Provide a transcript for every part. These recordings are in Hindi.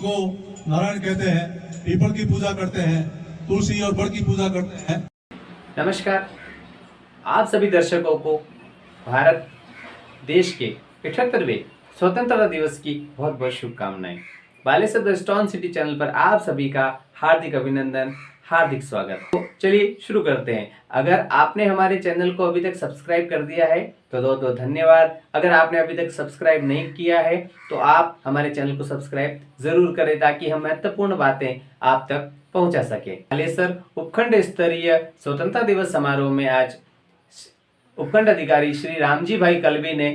को नारायण कहते हैं, पीपल की पूजा करते हैं, तुलसी और बड़ की पूजा करते हैं। नमस्कार, आप सभी दर्शकों को भारत देश के 78वें स्वतंत्रता दिवस की बहुत बहुत शुभकामनाएं। Baleshwar the stone city channel पर आप सभी का हार्दिक अभिनंदन, हार्दिक स्वागत। तो चलिए शुरू करते हैं। अगर आपने हमारे चैनल को अभी तक सब्सक्राइब कर दिया है तो दो धन्यवाद। अगर आपने अभी तक सब्सक्राइब नहीं किया है तो आप हमारे चैनल को सब्सक्राइब जरूर करें ताकि हम महत्वपूर्ण बातें आप तक पहुंचा सके। बालेश्वर उपखंड स्तरीय स्वतंत्रता दिवस समारोह में आज उपखंड अधिकारी श्री रामजी भाई कलवी ने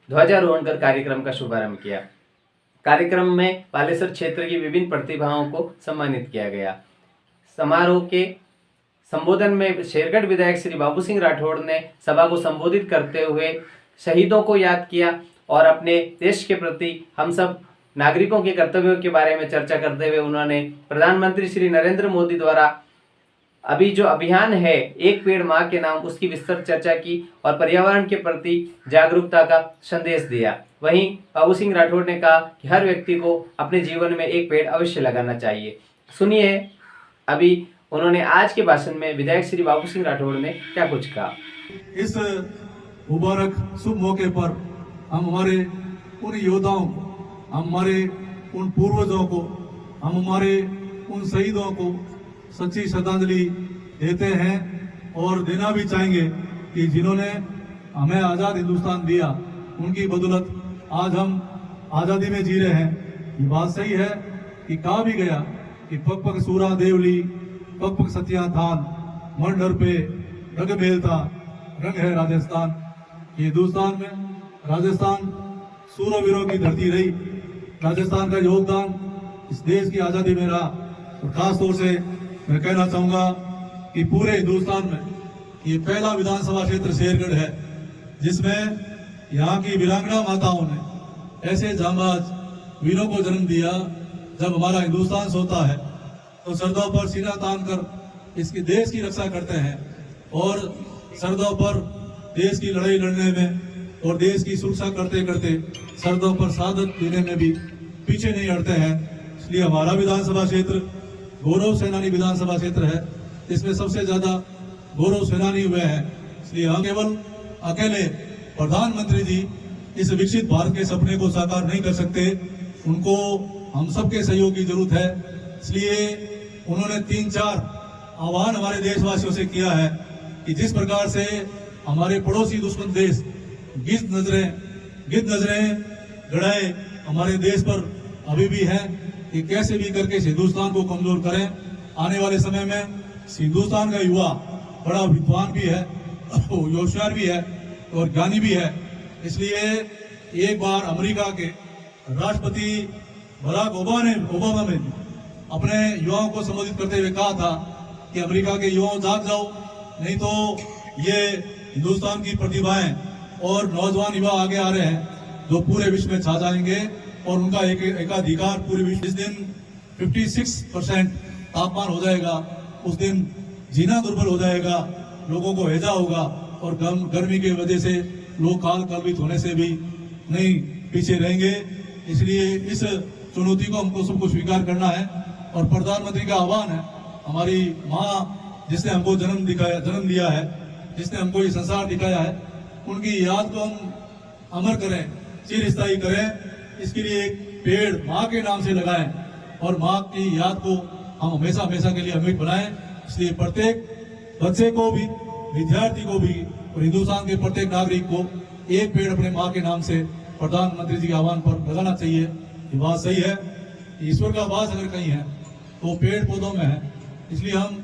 ध्वजारोहण कर कार्यक्रम का शुभारंभ किया। कार्यक्रम में बालेश्वर क्षेत्र की विभिन्न प्रतिभाओं को सम्मानित किया गया। समारोह के संबोधन में शेरगढ़ विधायक श्री बाबू सिंह राठौड़ ने सभा को संबोधित करते हुए शहीदों को याद किया और अपने देश के प्रति हम सब नागरिकों के कर्तव्यों के बारे में चर्चा करते हुए उन्होंने प्रधानमंत्री श्री नरेंद्र मोदी द्वारा अभी जो अभियान है एक पेड़ माँ के नाम, उसकी विस्तृत चर्चा की और पर्यावरण के प्रति जागरूकता का संदेश दिया। वहीं बाबू सिंह राठौड़ ने कहा कि हर व्यक्ति को अपने जीवन में एक पेड़ अवश्य लगाना चाहिए। सुनिए अभी उन्होंने आज के भाषण में विधायक श्री बाबू सिंह राठौड़ ने क्या कुछ कहा। इस मुबारक शुभ मौके पर हम हमारे उन योद्धाओं को, हम हमारे उन पूर्वजों को, हम हमारे उन शहीदों को सच्ची श्रद्धांजलि देते हैं और देना भी चाहेंगे कि जिन्होंने हमें आज़ाद हिंदुस्तान दिया, उनकी बदौलत आज हम आज़ादी में जी रहे हैं। ये बात सही है कि कहा भी गया कि पग पग सूरा देवली, पग पग सतिया थान, मन डर पे रंग मेलता, रंग है राजस्थान। ये हिंदुस्तान में राजस्थान सूरवीरों की धरती रही। राजस्थान का योगदान इस देश की आज़ादी में रहा और खास तौर से मैं कहना चाहूंगा कि पूरे हिंदुस्तान में ये पहला विधानसभा क्षेत्र शेरगढ़ है जिसमें यहाँ की वीरांगना माताओं ने ऐसे जांबाज वीरों को जन्म दिया। जब हमारा हिंदुस्तान सोता है तो सरदों पर सीना तान कर इसके देश की रक्षा करते हैं और सरदों पर देश की लड़ाई लड़ने में और देश की सुरक्षा करते करते सरदों पर शहादत देने में भी पीछे नहीं हटते हैं। इसलिए हमारा विधानसभा क्षेत्र गौरव सेनानी विधानसभा क्षेत्र है, इसमें सबसे ज्यादा गौरव सेनानी हुए हैं। इसलिए हम केवल अकेले प्रधानमंत्री जी इस विकसित भारत के सपने को साकार नहीं कर सकते, उनको हम सबके सहयोग की जरूरत है। इसलिए उन्होंने 3-4 आह्वान हमारे देशवासियों से किया है कि जिस प्रकार से हमारे पड़ोसी दुश्मन देश गिद्ध नजरें गड़ाए हमारे देश पर अभी भी है कि कैसे भी करके हिंदुस्तान को कमजोर करें। आने वाले समय में हिंदुस्तान का युवा बड़ा विद्वान भी है, होशियार भी है और ज्ञानी भी है। इसलिए एक बार अमेरिका के राष्ट्रपति बराक ओबामा ने अपने युवाओं को संबोधित करते हुए कहा था कि अमेरिका के युवाओं जाग जाओ, नहीं तो ये हिंदुस्तान की प्रतिभाएं और नौजवान युवा आगे आ रहे हैं जो पूरे विश्व में छा जाएंगे और उनका एकाधिकार पूरे विश्व। जिस दिन 56% तापमान हो जाएगा उस दिन जीना दुर्बल हो जाएगा, लोगों को हैजा होगा और गर्मी की वजह से लोग काल कल्पित होने से भी नहीं पीछे रहेंगे। इसलिए इस चुनौती को हमको सबको स्वीकार करना है और प्रधानमंत्री का आह्वान है, हमारी माँ जिसने हमको जन्म दिया है, जिसने हमको ये संसार दिखाया है, उनकी याद को हम अमर करें, चिरस्थायी करें। इसके लिए एक पेड़ माँ के नाम से लगाएं और माँ की याद को हम हमेशा हमेशा के लिए अमिट बनाएं। इसलिए प्रत्येक बच्चे को भी, विद्यार्थी को भी और हिंदुस्तान के प्रत्येक नागरिक को एक पेड़ अपने माँ के नाम से प्रधानमंत्री जी के आह्वान पर लगाना चाहिए। ये बात सही है, ईश्वर का वास अगर कहीं है तो पेड़ पौधों में है। इसलिए हम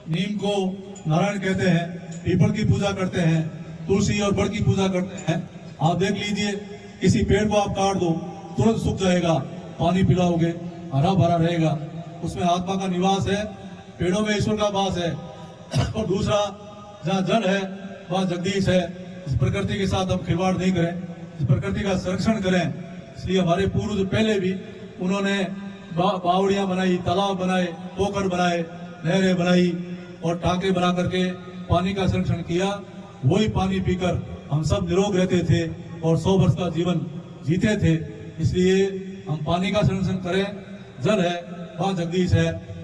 नीम को नारायण कहते हैं, पीपल की पूजा करते हैं, तुलसी और बड़ की पूजा करते हैं। आप देख लीजिए, किसी पेड़ को आप काट दो तुरंत सूख जाएगा, पानी पिलाओगे हरा भरा रहेगा, उसमें आत्मा का निवास है, पेड़ों में ईश्वर का वास है। और दूसरा, जहाँ जल है वहाँ जगदीश है। इस प्रकृति के साथ हम खिलवाड़ नहीं करें, इस प्रकृति का संरक्षण करें। इसलिए हमारे पूर्वज पहले भी उन्होंने बावड़ियां बनाई, तालाब बनाए, पोखर बनाए, नहरें बनाई और टांके बना करके पानी का संरक्षण किया। वही पानी पीकर हम सब निरोग रहते थे और 100 वर्ष का जीवन जीते थे। इसलिए हम पानी का संरक्षण करें जल है, वहाँ जगदीश है।